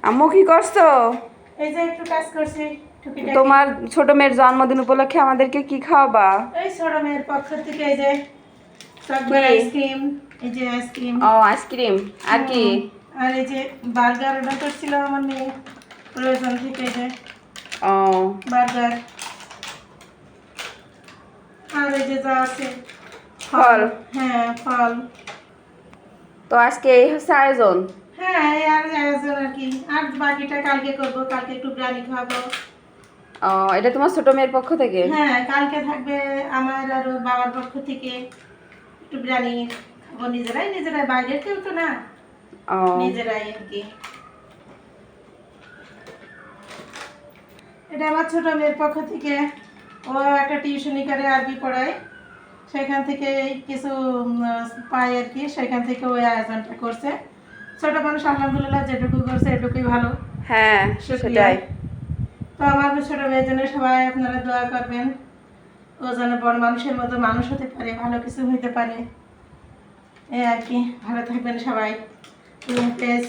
আম্মু কি করছো? এই যে একটু কাজ করছি টুকিটাকি। তোমার ছোট মেয়ের জন্মদিন উপলক্ষে আমাদেরকে কি খাওয়াবা? এই ছোট মেয়ের পক্ষ থেকে এই যে চকলেট আইসক্রিম, এই যে আইসক্রিম। ও আইসক্রিম, আর কি? আর এই যে বার্গার অর্ডার করছিল আমার মেয়ে প্রয়োজন থেকে, এই যে ও বার্গার। আর এই যে যা আছে ফল। হ্যাঁ ফল। তো আজকে এই হচ্ছে আয়োজন। হ্যাঁ এই আর আয়োজন আর কি। আর বাকিটা কালকে করবো, কালকে একটু বিরিয়ানি খাওয়াবো। ও এটা তোমার ছোট মেয়ের পক্ষ থেকে? হ্যাঁ কালকে থাকবে আমার আর ওর বাবার পক্ষ থেকে একটু বিরিয়ানি খাবো নিজেরাই, বাইরের কেউ তো না, ও নিজেরাই আর কি। এটা আমার ছোট মেয়ের পক্ষ থেকে। ও একটা টিউশনি করে, আরবি পড়ায়, সেখান থেকে কিছু পাই আর কি, সেখান থেকে ওই আয়োজনটা করছে। ছোট মানুষ আলহামদুলিল্লাহ যেটুকু করছে এটুকুই ভালো। হ্যাঁ শুকরিয়া। সেটাই। তো আমার ছোট মেয়ের জন্য সবাই আপনারা দোয়া করবেন, ও যেন বড় মানুষের মতো মানুষ হতে পারে, ভালো কিছু হইতে পারে, এই আর কি। ভালো থাকবেন সবাই। আল্লাহ হাফেজ।